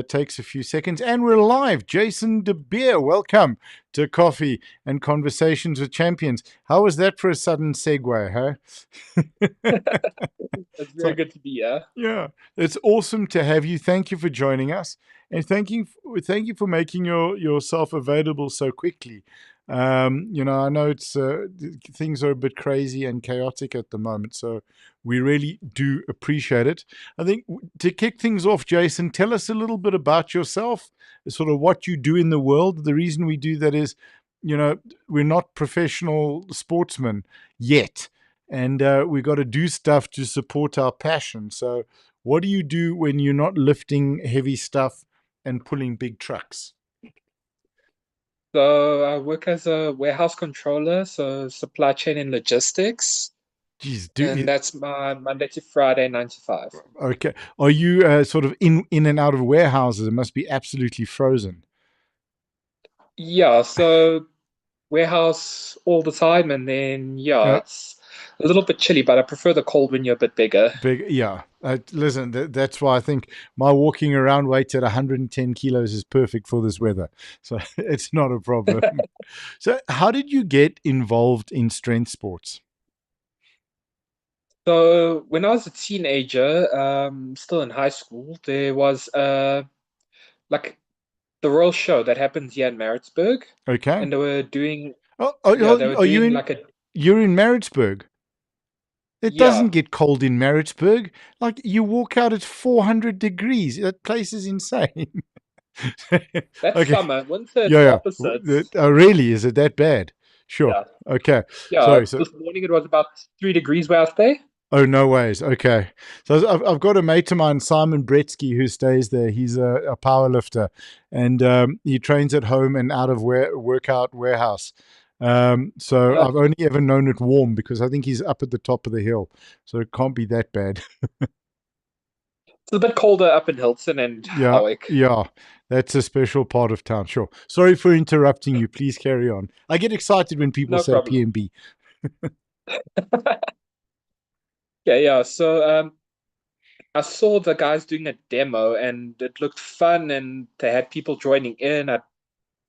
takes a few seconds. And we're live. Jason De Beer, welcome to Coffee and Conversations with Champions. How was that for a sudden segue, huh? It's very So, good to be here. yeah, it's awesome to have you. Thank you for joining us, and thank you for making yourself available so quickly. I know things are a bit crazy and chaotic at the moment, so we really do appreciate it. I think to kick things off, Jason, tell us a little bit about yourself, sort of what you do in the world. The reason we do that is, you know, we're not professional sportsmen yet, and we got to do stuff to support our passion. So, what do you do when you're not lifting heavy stuff and pulling big trucks? So I work as a warehouse controller, so supply chain and logistics, Geez, and that's my Monday to Friday, 9 to 5. okay. Are you sort of in and out of warehouses? It must be absolutely frozen. Yeah, so warehouse all the time, and then yeah, Yeah, it's a little bit chilly, but I prefer the cold when you're a bit bigger. big. Yeah. Listen, that's why I think my walking around weight at 110 kilos is perfect for this weather. So it's not a problem. So, how did you get involved in strength sports? So when I was a teenager, still in high school, there was like the Royal Show that happens here in Maritzburg, Okay. and they were doing Oh, yeah, they were are you doing in? like a You're in Maritzburg. It doesn't yeah. get cold in Maritzburg. Like you walk out, it's 400 degrees. That place is insane. That's Okay. summer. Winter, it's Yeah, yeah. opposites. Oh, really? Is it that bad? Sure. Yeah. Okay. Yeah. Sorry. So, This morning it was about 3 degrees where I stay. oh, no ways. Okay. So I've got a mate of mine, Simon Bretsky, who stays there. He's a power lifter, and he trains at home and out of workout warehouse. So Uh, I've only ever known it warm because I think he's up at the top of the hill. So it can't be that bad. it's a bit colder up in Hilton and Yeah, Howick. yeah. That's a special part of town. Sure. Sorry for interrupting you. Please carry on. I get excited when people No say problem. PMB. Yeah, yeah. So I saw the guys doing a demo and it looked fun and they had people joining in. I'd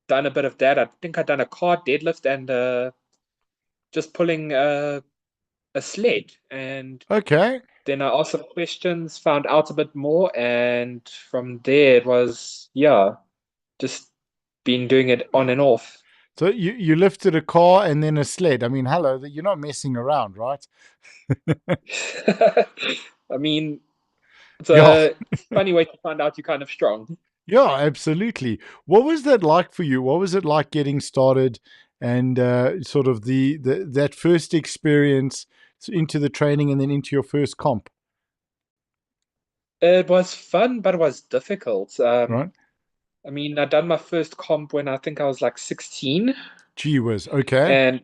done a bit of that. I think I'd done a car deadlift and just pulling a sled. And Okay. then I asked some questions, found out a bit more, and from there it was, yeah, just been doing it on and off. So you lifted a car and then a sled. I mean, hello, you're not messing around, right? I mean, it's Yeah. a funny way to find out you're kind of strong. Yeah, absolutely. What was that like for you? What was it like getting started and sort of the that first experience into the training and then into your first comp, It was fun, but it was difficult. right? I mean, I done my first comp when I think I was like 16, Gee whiz. Okay. and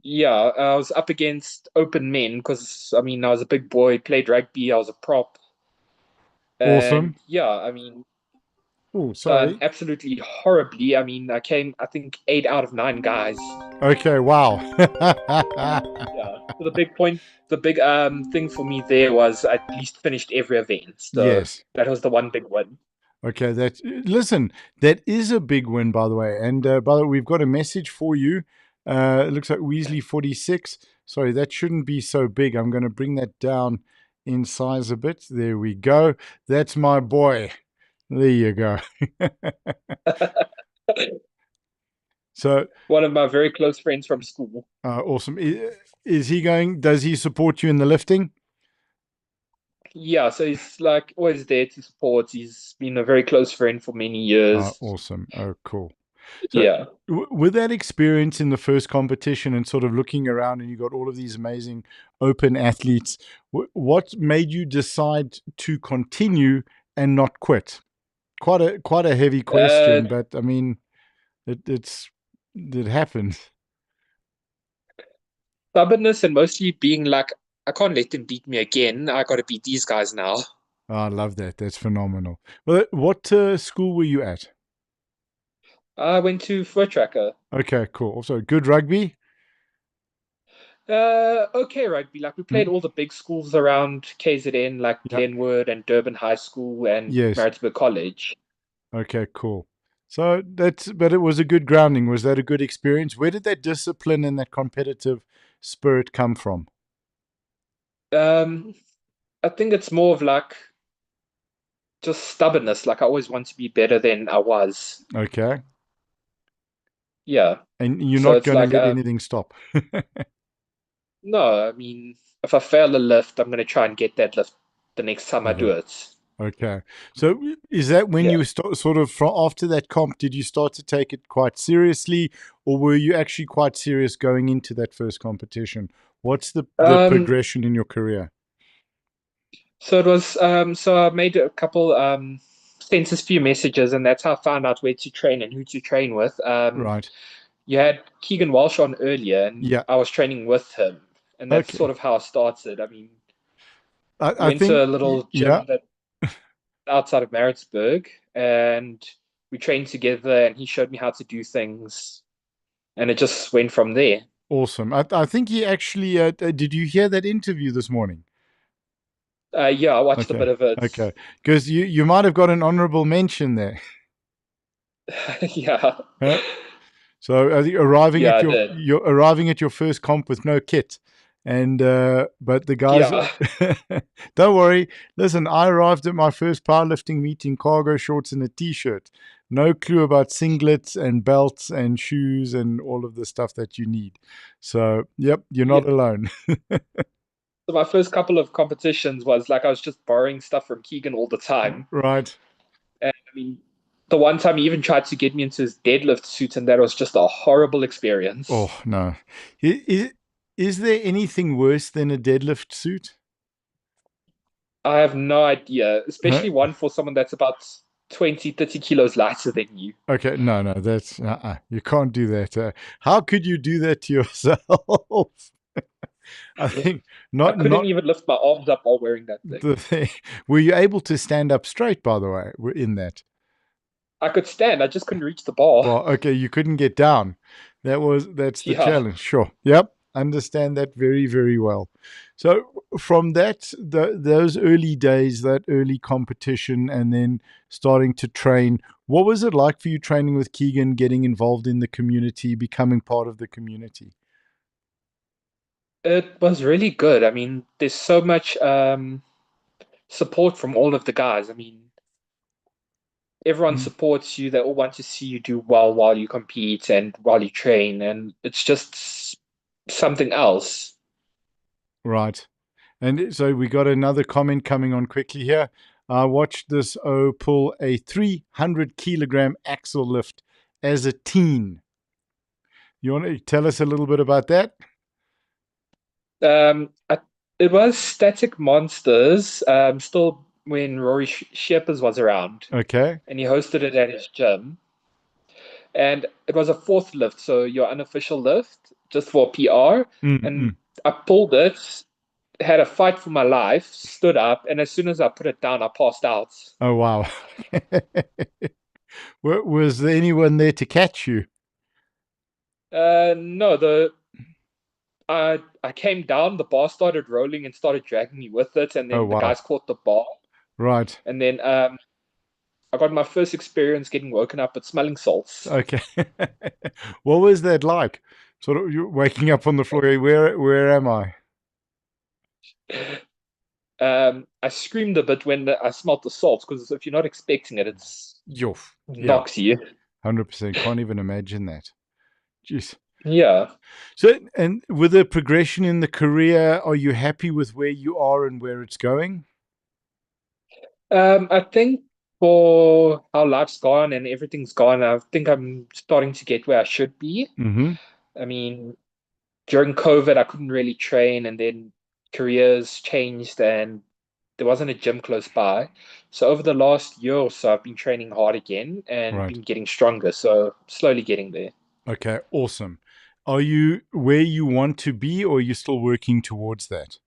yeah, I was up against open men because I mean, I was a big boy, played rugby, I was a prop, and Awesome. yeah, I mean, Oh, done sorry. absolutely horribly. I mean, I came, I think, 8 out of 9 guys. Okay, wow. Yeah. So the big thing for me there was I at least finished every event. So Yes. that was the one big win. Okay, that listen, that is a big win, by the way. And by the way, we've got a message for you. It looks like Weasley 46. Sorry, that shouldn't be so big. I'm going to bring that down in size a bit. There we go. That's my boy. There you go. So One of my very close friends from school. awesome. Is he going? Does he support you in the lifting? Yeah, so he's like always there to support. He's been a very close friend for many years. Awesome. Oh, cool. So, Yeah. with that experience in the first competition and sort of looking around, and you got all of these amazing open athletes, what made you decide to continue and not quit? Quite a heavy Uh, question, but I mean, it happens. Stubbornness and mostly being like, I can't let them beat me again. I got to beat these guys now. Oh, I love that. That's phenomenal. Well, what school were you at? I went to Foot Tracker. Okay, cool. Also, good rugby. Okay, rugby. Like we played Mm, all the big schools around KZN, like yeah. Glenwood and Durban High School and Yes. Maritzburg College. Okay, cool. So but it was a good grounding. Was that a good experience? Where did that discipline and that competitive spirit come from? Um, I think it's more of like just stubbornness. Like I always want to be better than I was. Okay. Yeah. And you're So not it's going to like, let anything stop. no, I mean, if I fail a lift, I'm gonna try and get that lift the next time I do Okay. it. Okay. So is that when Yeah. you sort of from after that comp, did you start to take it quite seriously, or were you actually quite serious going into that first competition? What's the Um, progression in your career? so it was so I made a couple sent us few messages and that's how I found out where to train and who to train with. Right. You had Keegan Walsh on earlier and Yeah. I was training with him. And that's Okay. sort of how I started. I mean, we I went to think a little yeah. gym that outside of Maritzburg and we trained together and he showed me how to do things and it just went from there. Awesome. I think he actually did you hear that interview this morning? Yeah, I watched a Okay. bit of it. Okay. Because you might have got an honorable mention there. Yeah. Huh? So arriving Yeah, at I did. your arriving at your first comp with no kit, and but the guys, Yeah. don't worry. Listen, I arrived at my first powerlifting meet in cargo shorts and a t-shirt. No clue about singlets and belts and shoes and all of the stuff that you need. So, yep, you're Yeah. not alone. So my first couple of competitions was like I was just borrowing stuff from Keegan all the time. Right. And I mean, the one time he even tried to get me into his deadlift suit, and that was just a horrible experience. Oh no. Is there anything worse than a deadlift suit? I have no idea, Huh? especially one for someone that's about 20, 30 kilos lighter than you. Okay, no, no, that's you can't do that. How could you do that to yourself? I think I couldn't not even lift my arms up while wearing that thing. the thing. Were you able to stand up straight? By the way, in that I could stand, I just couldn't reach the bar. bar? Okay, you couldn't get down. That's the Yeah. challenge. Sure. Yep, understand that very very well. So from those early days, that early competition, and then starting to train. What was it like for you training with Keegan, getting involved in the community, becoming part of the community? It was really good. I mean, there's so much support from all of the guys. I mean, everyone Mm, supports you. They all want to see you do well while you compete and while you train, and it's just something else. right. And so we got another comment coming on quickly here. I watched this pull a 300 kilogram axle lift as a teen. You want to tell us a little bit about that? I, it was Static Monsters, still when Rory Shepers was around, Okay. and he hosted it at his gym. And it was a fourth lift, so your unofficial lift, just for PR. And Mm-mm. I pulled it, had a fight for my life, stood up, and as soon as I put it down, I passed out. Oh, wow. Was there anyone there to catch you? No, the I came down, the bar started rolling and started dragging me with it, and Oh, then the wow. guys caught the bar, Right. and then I got my first experience getting woken up at smelling salts. Okay. What was that like? Sort of you waking up on the floor. Where am I? I screamed a bit when I smelled the salt because if you're not expecting it, it's Yof. Yeah. knocks you. 100%. Can't even imagine that. Jeez. Yeah. So, and with the progression in the career, are you happy with where you are and where it's going? I think for how life's gone and everything's gone, I think I'm starting to get where I should be. Mm-hmm. I mean, during COVID, I couldn't really train, and then careers changed, and there wasn't a gym close by. So over the last year or so, I've been training hard again and Right. been getting stronger. So slowly getting there. Okay. Awesome. Are you where you want to be, or are you still working towards that?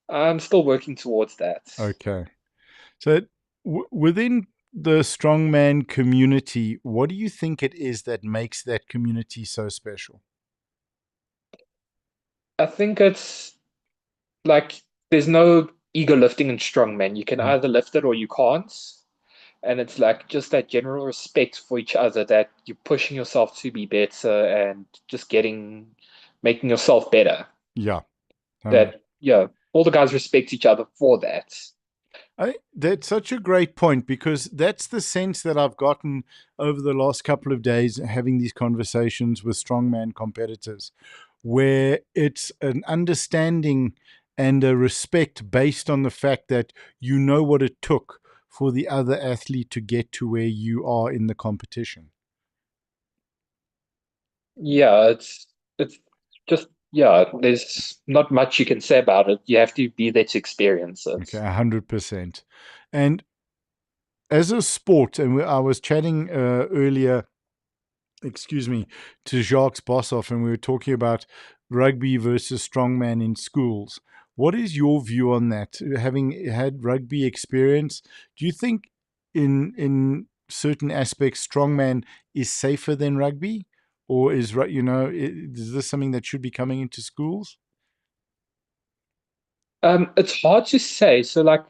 I'm still working towards that. Okay. So, within the strongman community, what do you think it is that makes that community so special? I think it's like there's no ego lifting in strongman. You can Mm. either lift it or you can't. And it's like just that general respect for each other that you're pushing yourself to be better and just making yourself better. Yeah. That, yeah, all the guys respect each other for that. That's such a great point because that's the sense that I've gotten over the last couple of days having these conversations with strongman competitors, where it's an understanding and a respect based on the fact that you know what it took for the other athlete to get to where you are in the competition. Yeah, it's just yeah, there's not much you can say about it. You have to be there to experience it. Okay, 100%. And as a sport, and I was chatting earlier, excuse me, to Jacques Bossoff, and we were talking about rugby versus strongman in schools. What is your view on that? Having had rugby experience, do you think in certain aspects strongman is safer than rugby, or is this something that should be coming into schools? It's hard to say. So like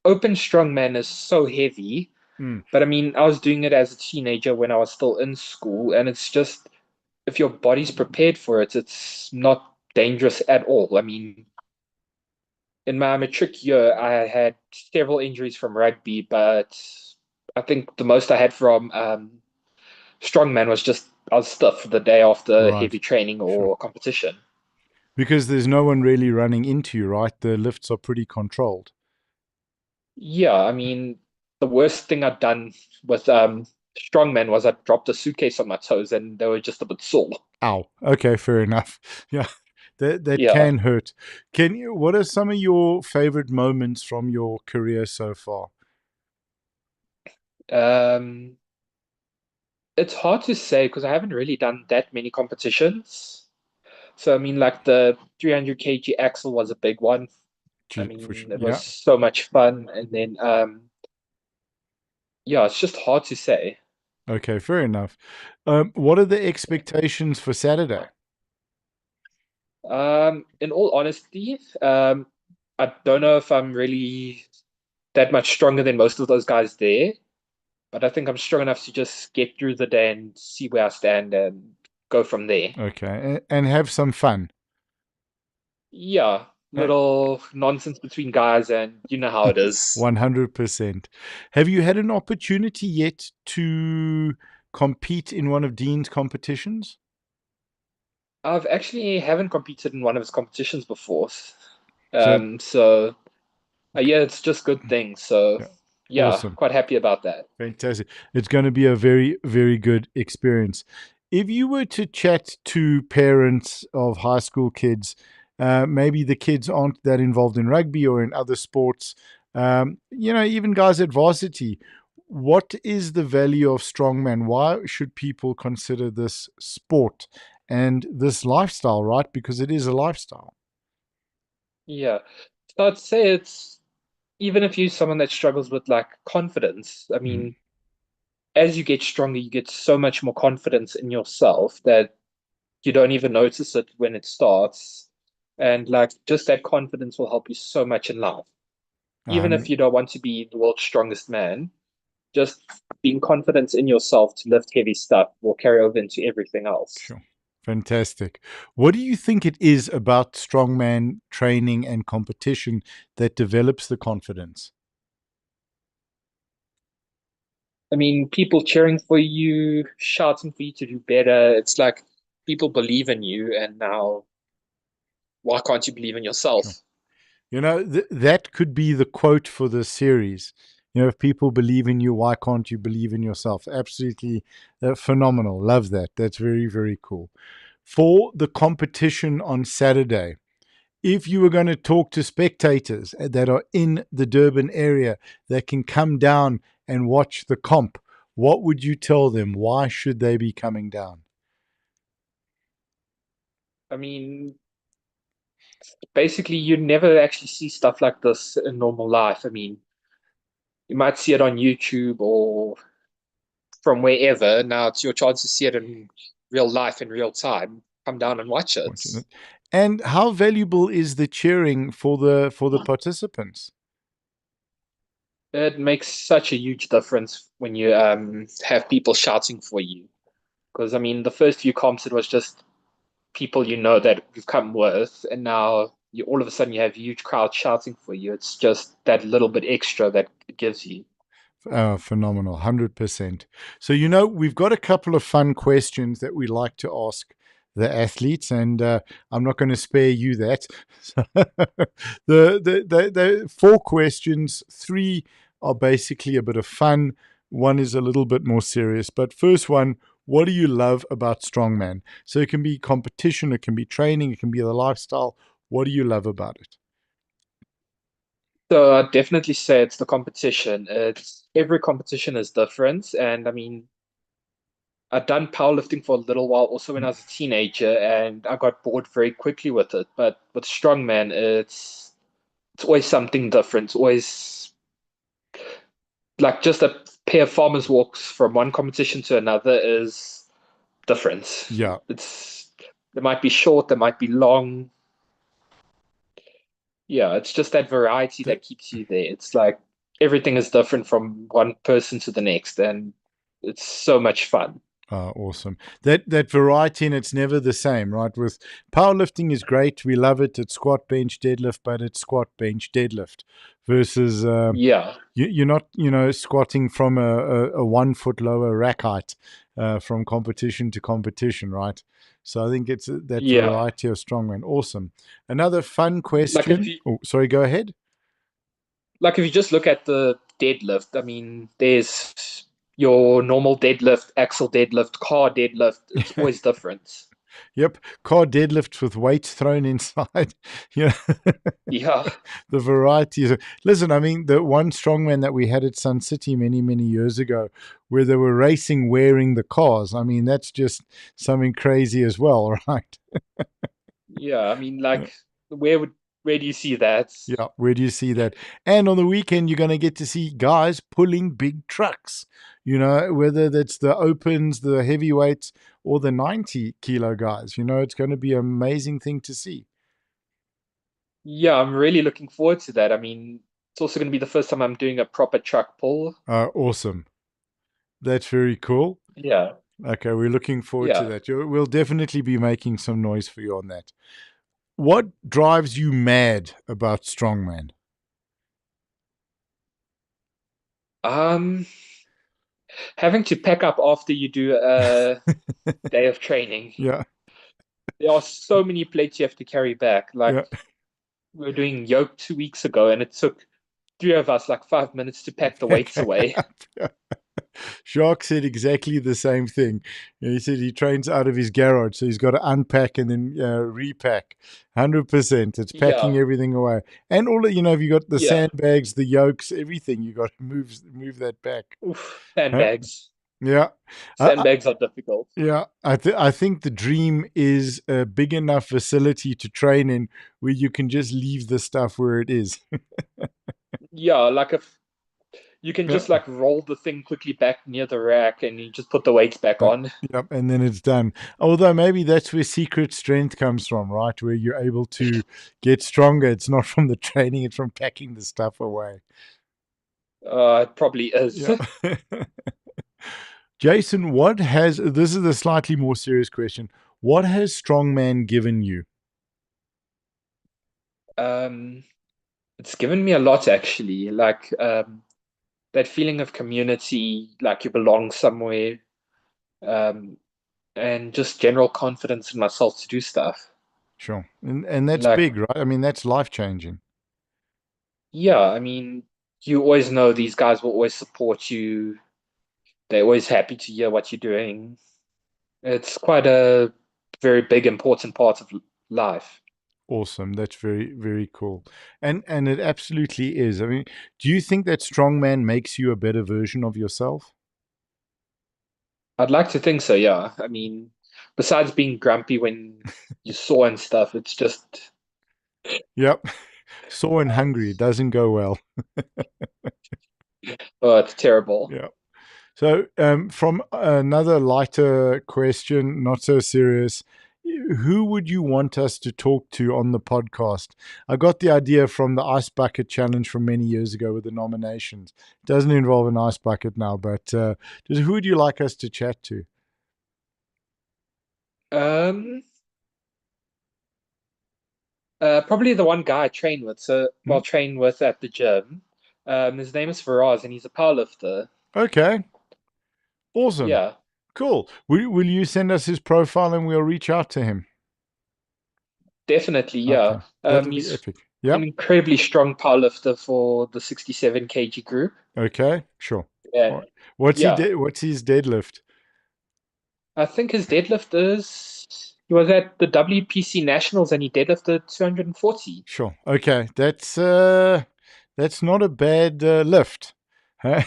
open strongman is so heavy, Mm, but I mean, I was doing it as a teenager when I was still in school, and it's just if your body's prepared for it, it's not dangerous at all. I mean, in my matric year, I had several injuries from rugby, but I think the most I had from strongman was just I was stiff the day after right, heavy training sure. or competition. Because there's no one really running into you, right? The lifts are pretty controlled. Yeah, I mean, the worst thing I'd done with strongman was I dropped a suitcase on my toes and they were just a bit sore. Ow. Okay, fair enough. Yeah, that Yeah. can hurt. Can you? What are some of your favorite moments from your career so far? Um, it's hard to say because I haven't really done that many competitions. So I mean, like the 300 kg axle was a big one. I For mean, sure. it was Yeah. so much fun. And then yeah, it's just hard to say. Okay, fair enough. What are the expectations for Saturday? In all honesty, I don't know if I'm really that much stronger than most of those guys there. But I think I'm strong enough to just get through the day and see where I stand and go from there. Okay, and have some fun. Yeah, little nonsense between guys, and you know how it is. 100%. Have you had an opportunity yet to compete in one of Dean's competitions? I've actually haven't competed in one of his competitions before. So, So yeah, it's just good things. So yeah, yeah, awesome. quite happy about that. Fantastic. It's going to be a very, very good experience. If you were to chat to parents of high school kids, maybe the kids aren't that involved in rugby or in other sports, even guys at varsity, what is the value of strongman? Why should people consider this sport and this lifestyle, right? Because it is a lifestyle. Yeah. So I'd say it's even if you're someone that struggles with like confidence, I Mhm. mean, as you get stronger, you get so much more confidence in yourself that you don't even notice it when it starts. And like just that confidence will help you so much in life. Even if 100. you don't want to be the world's strongest man, just being confident in yourself to lift heavy stuff will carry over into everything else. Sure. Fantastic. What do you think it is about strongman training and competition that develops the confidence? I mean, people cheering for you, shouting for you to do better. It's like people believe in you, and now why can't you believe in Sure. yourself? That could be the quote for the series. If people believe in you, why can't you believe in yourself? Absolutely phenomenal. Love that. That's very, very cool. For the competition on Saturday, if you were going to talk to spectators that are in the Durban area that can come down and watch the comp, what would you tell them? Why should they be coming down? I mean, basically, you never actually see stuff like this in normal life. I mean, you might see it on YouTube or from wherever. Now it's your chance to see it in real life in real time. Come down and watch it. And how valuable is the cheering for the participants? It makes such a huge difference when you have people shouting for you. Because I mean, the first few comps it was just people you know that you've come with, and now you all of a sudden you have huge crowd shouting for you. It's just that little bit extra that it gives you. Phenomenal, 100%. So, we've got a couple of fun questions that we like to ask the athletes, and I'm not going to spare you that. So the four questions, three are basically a bit of fun. One is a little bit more serious. But first one, what do you love about strongman? So it can be competition, it can be training, it can be the lifestyle. What do you love about it? So I'd definitely say it's the competition. It's every competition is different, and I mean, I'd done powerlifting for a little while also when I was a teenager, and I got bored very quickly with it. But with strongman, it's always something different. It's always like just a pair of farmers walks from one competition to another is different. Yeah. It's They might be short, they might be long. Yeah, it's just that variety Th- that keeps you there. It's like everything is different from one person to the next, and it's so much fun. Awesome. That variety, and it's never the same, right? With powerlifting is great. We love it. It's squat, bench, deadlift, but it's squat, bench, deadlift versus Yeah, you're not, squatting from a 1 foot lower rack height from competition to competition, right? So I think it's that yeah. variety of strongman. Awesome. Another fun Like if question. you Oh, sorry, go ahead. like if you just look at the deadlift, I mean, there's your normal deadlift, axle deadlift, car deadlift. It's always different. Yep, car deadlift with weights thrown inside. Yeah, Yeah, the varieties. Listen, I mean, the one strongman that we had at Sun City many, many years ago, where they were racing wearing the cars. I mean, that's just something crazy as well, right? yeah. I mean, Yeah. like, where do you see that? Yeah, where do you see that? And on the weekend, you're going to get to see guys pulling big trucks, whether that's the opens, the heavyweights, or the 90 kilo guys. It's going to be an amazing thing to see. Yeah, I'm really looking forward to that. I mean, it's also going to be the first time I'm doing a proper truck pull. Awesome. That's very cool. Yeah, Okay, we're looking forward to yeah. that. We'll definitely be making some noise for you on that. What drives you mad about strongman? Um, Having to pack up after you do a day of training. Yeah, There are so many plates you have to carry back. Like yeah. we were doing yoke 2 weeks ago, and it took three of us like 5 minutes to pack the weights away. Shark said exactly the same thing. He said he trains out of his garage, so he's got to unpack and then repack. 100%. It's Yeah, packing everything away, and all if you got the yeah. sandbags, the yokes, everything, you got to move that back. Oof, Huh? sandbags. Yeah. Sandbags are difficult. Yeah, I think the dream is a big enough facility to train in where you can just leave the stuff where it is. Yeah, like if you can Yeah, just like roll the thing quickly back near the rack and you just put the weights back yeah, on. yep, and then it's done. Although maybe that's where secret strength comes from, right? Where you're able to get stronger. It's not from the training; it's from packing the stuff away. It probably is. Yeah. Jason, what has this is a slightly more serious question. What has strongman given you? Um, it's given me a lot actually. Like that feeling of community, like you belong somewhere, um, and just general confidence in myself to do stuff. Sure, and that's Like, big, right? I mean, that's life changing. yeah, I mean, you always know these guys will always support you. They're always happy to hear what you're doing. It's quite a very big, important part of life. Awesome. That's very, very cool. And it absolutely is. I mean, do you think that strongman makes you a better version of yourself? I'd like to think so, yeah. I mean, besides being grumpy when you saw and stuff, it's just, Yep. Sore and hungry. It doesn't go well. oh, it's terrible. Yeah. So, from another lighter question, not so serious, who would you want us to talk to on the podcast? I got the idea from the Ice Bucket Challenge from many years ago with the nominations. It doesn't involve an ice bucket now, but who would you like us to chat to? Um, Probably the one guy I train with. Hmm? Train with at the gym. His name is Faraz, and he's a powerlifter. Okay, awesome, Yeah, cool. Will you send us his profile and we'll reach out to him? definitely. Yeah. Okay, that'll be He's epic. an Yep. incredibly strong powerlifter for the 67 kg group. Okay, sure. All And right. yeah, What's his deadlift? I think his deadlift is. He was at the WPC Nationals and he deadlifted 240. Sure. Okay, that's not a bad lift. Huh?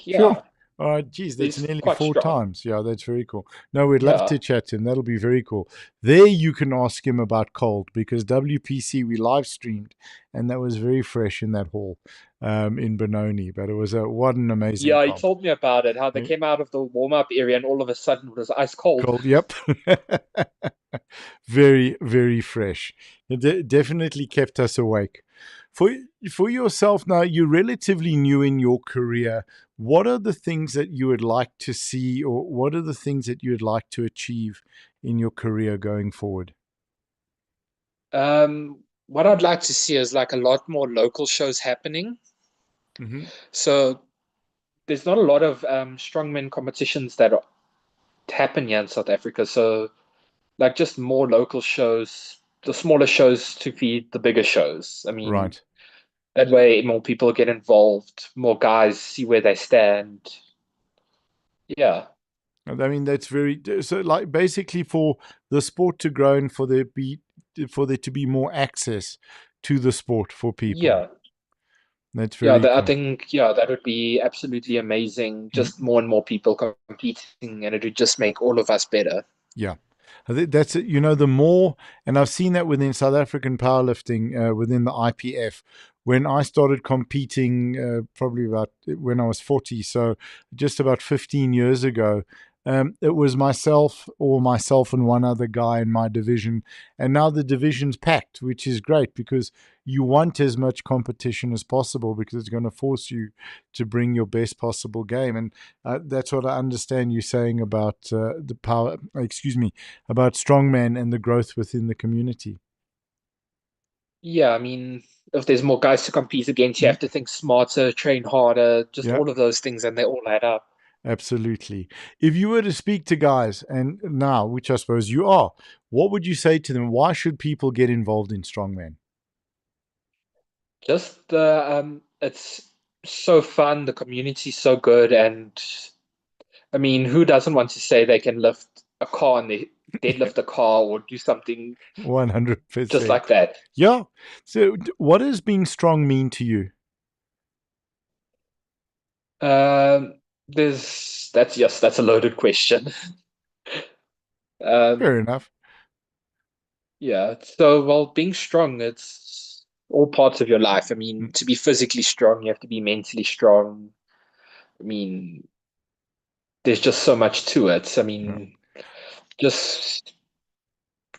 Sure. Yeah, All right. Geez, that's he's nearly quite four strong. times. Yeah, that's very cool. No, we'd love Yeah. to chat to him. That'll be very cool. There you can ask him about cold because WPC we live streamed and that was very fresh in that hall in Benoni. But it was what an amazing Yeah, he comp. told me about it, how they Yeah, came out of the warm-up area and all of a sudden it was ice cold. cold. Yep. Very, very fresh. It definitely kept us awake. For for yourself now, you're relatively new in your career. What are the things that you would like to see, or what are the things that you would like to achieve in your career going forward? What I'd like to see is like a lot more local shows happening. Hmm. So there's not a lot of strongman competitions that happen here in South Africa. So like just more local shows, the smaller shows to feed the bigger shows. I mean, Right. that way more people get involved, more guys see where they stand. Yeah. I mean, that's very so. Like basically, for the sport to grow and for there to be more access to the sport for people. Yeah. That's Yeah, very I cool. think that would be absolutely amazing. Mm. Just more and more people competing, and it would just make all of us better. Yeah. I think that's it. You know, the more, and I've seen that within South African powerlifting, within the IPF. When I started competing, probably about when I was 40, so just about 15 years ago, it was myself and one other guy in my division. And now the division's packed, which is great because you want as much competition as possible because it's going to force you to bring your best possible game. And that's what I understand you saying about the power, excuse me, about strongman and the growth within the community. Yeah, I mean, if there's more guys to compete against, you Mm. have to think smarter, train harder, just Yeah, all of those things, and they all add up. absolutely. If you were to speak to guys, and now, which I suppose you are, what would you say to them? Why should people get involved in strongman? Just it's so fun, the community's so good, and I mean, who doesn't want to say they can lift a car and they deadlift a car or do something just 100%. like that? Yeah. So, what does being strong mean to you? There's that's yes, that's a loaded question. Um, Fair enough. yeah, so well, being strong, it's all parts of your life. I mean, Mm. to be physically strong, you have to be mentally strong. I mean, there's just so much to it. I Yeah. mean, just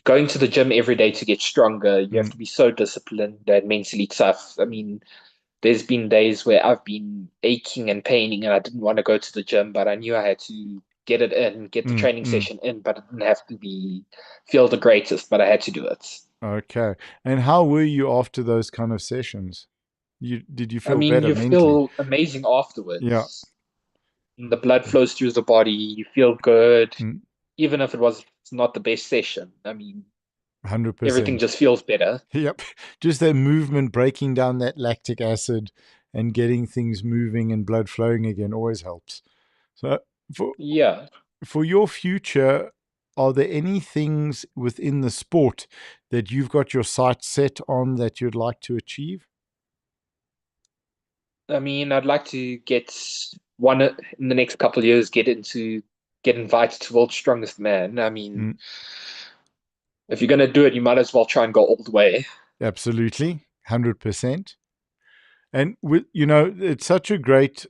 going to the gym every day to get stronger, you have Mm. to be so disciplined and mentally tough. I mean, there's been days where I've been aching and paining and I didn't want to go to the gym, but I knew I had to get it in, get the Mm. training Mm. session in, but it didn't have to feel the greatest, but I had to do it. Okay. And how were you after those kind of sessions? Did you I feel mean, better you mentally? feel amazing Yeah. afterwards. The blood flows through the body, you feel good, Mm. even if it was not the best session. I mean, everything 100%. just feels better. Yep. Just that movement, breaking down that lactic acid and getting things moving and blood flowing again always helps. So, for Yeah. for your future, are there any things within the sport that you've got your sights set on that you'd like to achieve? I mean, I'd like to get one in the next couple of years, get invited to World's Strongest Man. I mean, Mm, if you're going to do it, you might as well try and go all the way. absolutely. 100%. And with it's such a great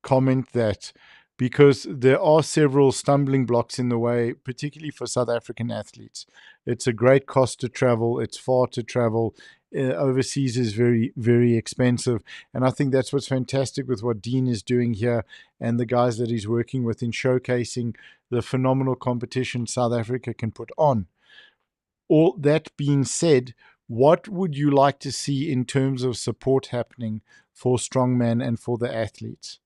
comment that because there are several stumbling blocks in the way, particularly for South African athletes. It's a great cost to travel, it's far to travel. Overseas is very, very expensive. And I think that's what's fantastic with what Dean is doing here and the guys that he's working with in showcasing the phenomenal competition South Africa can put on. All that being said, what would you like to see in terms of support happening for strongman and for the athletes?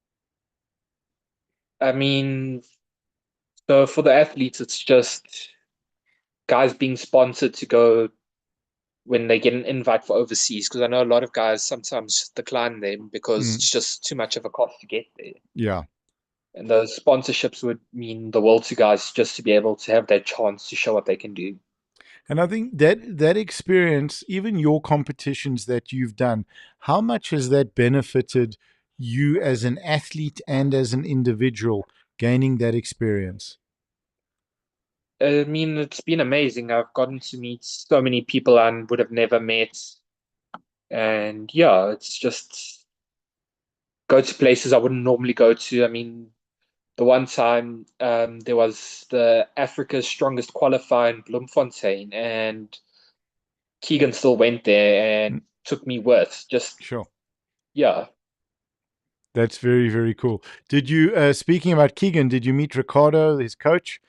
I mean, so for the athletes, it's just guys being sponsored to go when they get an invite for overseas. Because I know a lot of guys sometimes decline them because Mm, it's just too much of a cost to get there. yeah. And those sponsorships would mean the world to guys just to be able to have that chance to show what they can do. And I think that experience, even your competitions that you've done, how much has that benefited you as an athlete and as an individual gaining that experience? I mean, it's been amazing. I've gotten to meet so many people I would have never met. And yeah, it's just go to places I wouldn't normally go to. I mean, the one time there was the Africa's strongest qualifier in Bloemfontein, and Keegan still went there and Mm, took me with. Just sure. yeah, That's very, very cool. Did you, speaking about Keegan, did you meet Ricardo, his coach?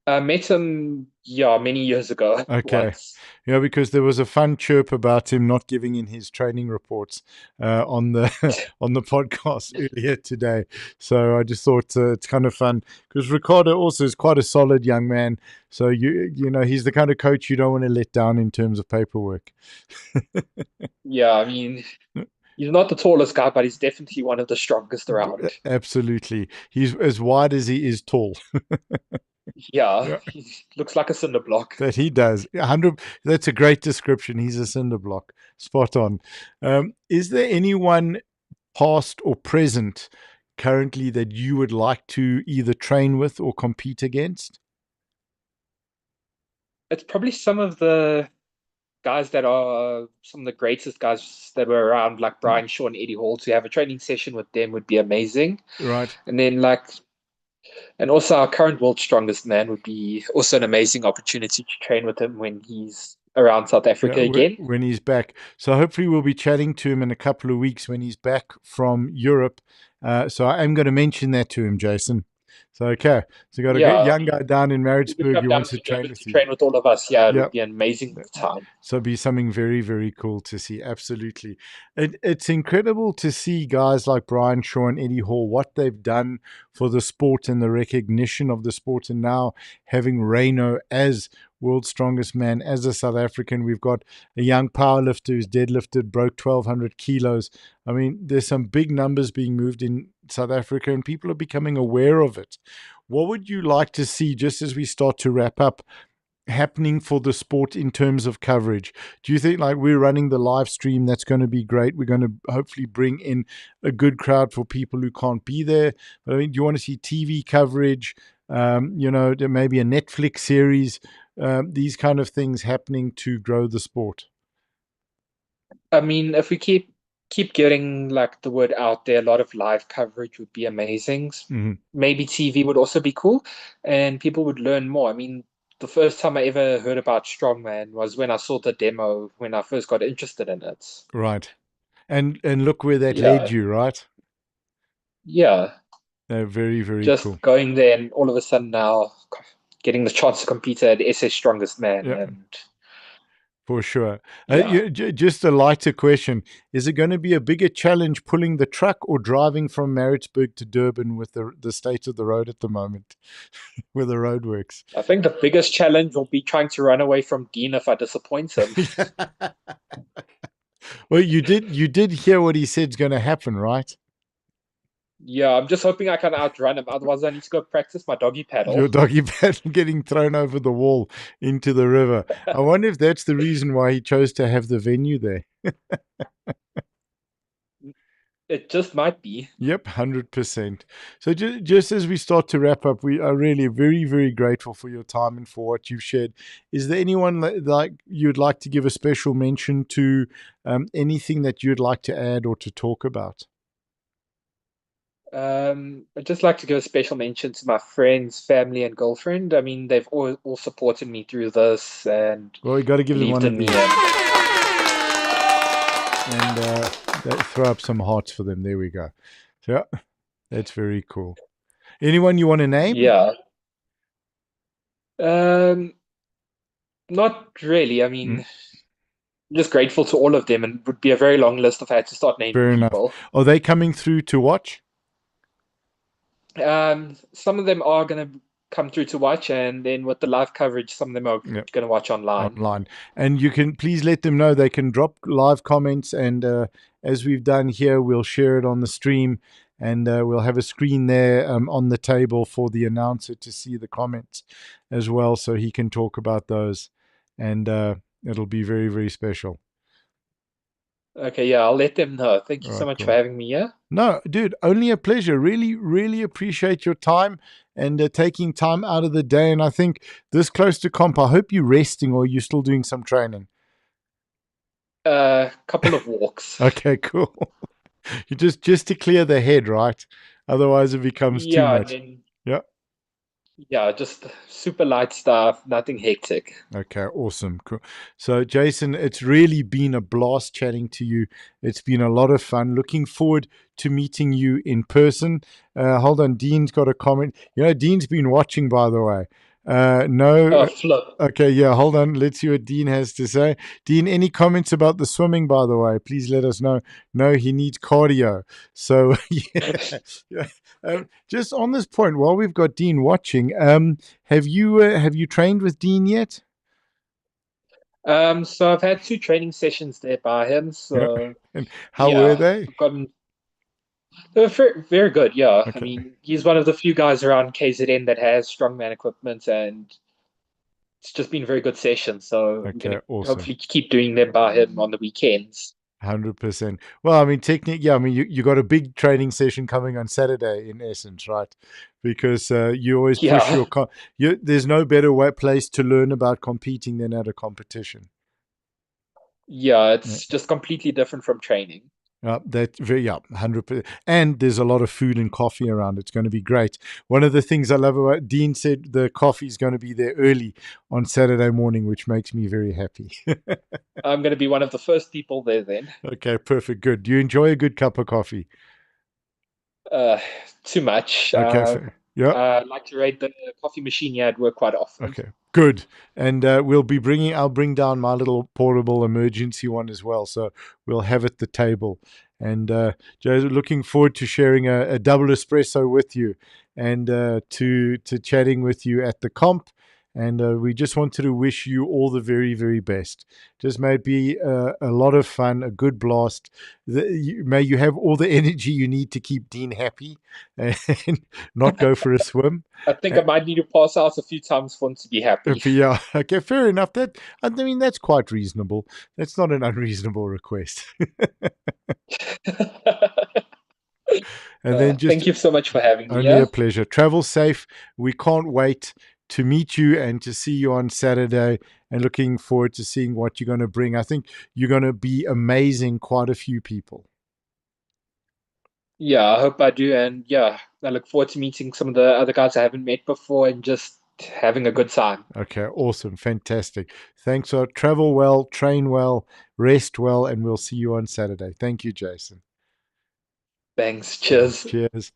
I met him many years ago Okay. once. Yeah, because there was a fun chirp about him not giving in his training reports on the on the podcast earlier today. So I just thought it's kind of fun because Ricardo also is quite a solid young man. So you know he's the kind of coach you don't want to let down in terms of paperwork. Yeah, I mean, he's not the tallest guy, but he's definitely one of the strongest around. Absolutely, he's as wide as he is tall. Yeah, Yeah, he looks like a cinder block. that he does. 100. That's a great description. He's a cinder block. Spot on. Is there anyone past or present currently that you would like to either train with or compete against? It's probably some of the guys that are some of the greatest guys that were around, like Brian Shaw and Eddie Hall. To have a training session with them would be amazing. Right. And then and also our current world's strongest man would be also an amazing opportunity to train with him when he's around South Yeah, Africa again. when he's back. So hopefully we'll be chatting to him in a couple of weeks when he's back from Europe. So I am going to mention that to him, Jason. So okay, so got a good Yeah, I young mean, guy down in we could Maritzburg come who down wants to together train to with you. train with all of us. Yeah, it Yeah. would be an amazing time. So it'd be something very, very cool to see. Absolutely. It's incredible to see guys like Brian Shaw and Eddie Hall, what they've done for the sport and the recognition of the sport. And now having Reno as world's strongest man, as a South African, we've got a young powerlifter who's deadlifted, broke 1,200 kilos. I mean, there's some big numbers being moved in South Africa and people are becoming aware of it. What would you like to see, just as we start to wrap up, happening for the sport in terms of coverage? Do you think, like, we're running the live stream, that's going to be great? We're going to hopefully bring in a good crowd for people who can't be there. But I mean, do you want to see TV coverage? You know, there may be a Netflix series, these kind of things happening to grow the sport. I mean, if we keep getting like the word out there, a lot of live coverage would be amazing. Mhm. Maybe TV would also be cool, and people would learn more. I mean, the first time I ever heard about strongman was when I saw the demo when I first got interested in it. Right. And look where that led Yeah, you, right? yeah. Very, very Just cool. going there and all of a sudden now getting the chance to compete at SS Strongest Man, Yeah. and For sure. yeah. Just a lighter question. Is it going to be a bigger challenge pulling the truck or driving from Maritzburg to Durban with the state of the road at the moment, where the road works? I think the biggest challenge will be trying to run away from Dean if I disappoint him. Well, you did hear what he said's going to happen, right? Yeah, I'm just hoping I can outrun him. Otherwise, I need to go practice my doggy Your paddle. doggy paddle getting thrown over the wall into the river. I wonder if that's the reason why he chose to have the venue there. It just might be. Yep, 100%. So just as we start to wrap up, we are really very, very grateful for your time and for what you've shared. Is there anyone like you'd like to give a special mention to, anything that you'd like to add or to talk about? I'd just like to give a special mention to my friends, family, and girlfriend. I mean, they've all supported me through this and Well, you got to give them believed one in of me. these. And throw up some hearts for them. There we go. So, yeah, that's very cool. Anyone you want to name? Yeah. Not really. I mean, I'm just grateful to all of them, and it would be a very long list if I had to start naming Fair enough. people. Are they coming through to watch? Some of them are going to come through to watch, and then with the live coverage, some of them are Yeah, going to watch online. online. And you can please let them know they can drop live comments. And as we've done here, we'll share it on the stream. And we'll have a screen there on the table for the announcer to see the comments as well, so he can talk about those. And it'll be very, very special. Okay, yeah, I'll let them know. Thank you All so right, much for cool. having me here. No, dude, only a pleasure. Really, really appreciate your time and taking time out of the day. And I think this close to comp, I hope you're resting or you're still doing some training. A couple of walks. Okay, cool. You just to clear the head, right? Otherwise, it becomes too Yeah, and much. then Yeah. yeah, just super light stuff, nothing hectic. Okay, awesome. Cool. So, Jason, it's really been a blast chatting to you. It's been a lot of fun. Looking forward to meeting you in person. Hold on, Dean's got a comment. Dean's been watching, by the way. No. Flip. Okay, yeah, hold on. Let's see what Dean has to say. Dean, any comments about the swimming, by the way? Please let us know. No, he needs cardio. So, yeah. Yeah. Just on this point, while we've got Dean watching, have you trained with Dean yet? So I've had 2 training sessions there by him. Yeah. So And how were yeah, they? I've gotten they're very, very good. Yeah, I Okay. mean, he's one of the few guys around KZN that has strongman equipment, and it's just been a very good session. So I'm Okay. gonna Awesome. hopefully keep doing them by him on the weekends. 100%. Well, I mean, technically, yeah, I mean, you got a big training session coming on Saturday, in essence, right? Because you always push Yeah, there's no better place to learn about competing than at a competition. yeah, Yeah. it's just completely different from training. That very 100%. And there's a lot of food and coffee around. It's going to be great. One of the things I love about Dean said the coffee is going to be there early on Saturday morning, which makes me very happy. I'm gonna be one of the first people there then. Okay, perfect. Good. Do you enjoy a good cup of coffee? Uh, Too much. Okay, fair. Yeah. I like to rate the coffee machine here at work quite often. Okay, good. And I'll bring down my little portable emergency one as well. So we'll have at the table. And Joe, looking forward to sharing a double espresso with you and to chatting with you at the comp. And we just wanted to wish you all the very, very best. Just may it be a lot of fun, a good blast. May you have all the energy you need to keep Dean happy and not go for a swim. I think I might need to pass out a few times for him to be happy. Yeah, okay, fair enough. I mean, that's quite reasonable. That's not an unreasonable request. And then just Thank you so much for having me. only Yeah. a pleasure. Travel safe. We can't wait to meet you and to see you on Saturday, and looking forward to seeing what you're going to bring. I think you're going to be amazing quite a few people. Yeah, I hope I do. And yeah, I look forward to meeting some of the other guys I haven't met before and just having a good time. Okay, awesome. Fantastic. Thanks. Travel well, train well, rest well, and we'll see you on Saturday. Thank you, Jason. Thanks. Cheers. Cheers.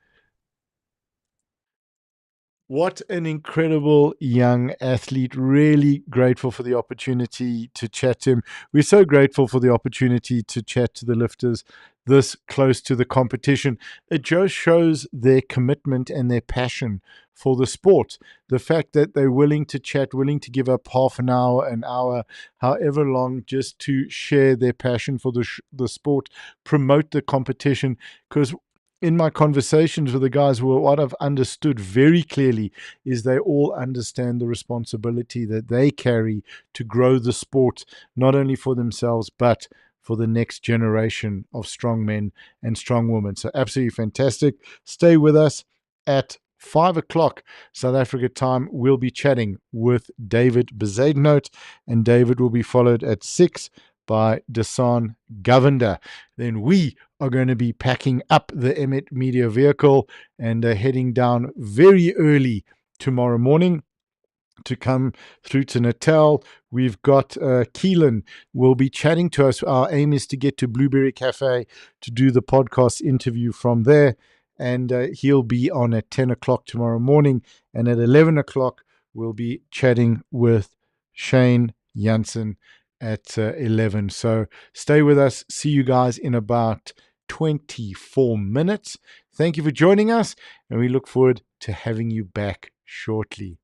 What an incredible young athlete. Really grateful for the opportunity to chat to him. We're so grateful for the opportunity to chat to the lifters this close to the competition. It just shows their commitment and their passion for the sport. The fact that they're willing to chat, willing to give up half an hour, however long, just to share their passion for the sport, promote the competition. Because in my conversations with the guys, what I've understood very clearly is they all understand the responsibility that they carry to grow the sport, not only for themselves, but for the next generation of strong men and strong women. So absolutely fantastic. Stay with us at 5 o'clock South Africa time. We'll be chatting with David Bezuidenhout, and David will be followed at 6 by Dasan Govender. Then we are going to be packing up the Emmet Media vehicle and heading down very early tomorrow morning to come through to Natal. We've got Keelan will be chatting to us. Our aim is to get to Blueberry Cafe to do the podcast interview from there. And he'll be on at 10 o'clock tomorrow morning. And at 11 o'clock, we'll be chatting with Shane Jansen at 11. So stay with us. See you guys in about 24 minutes. Thank you for joining us. And we look forward to having you back shortly.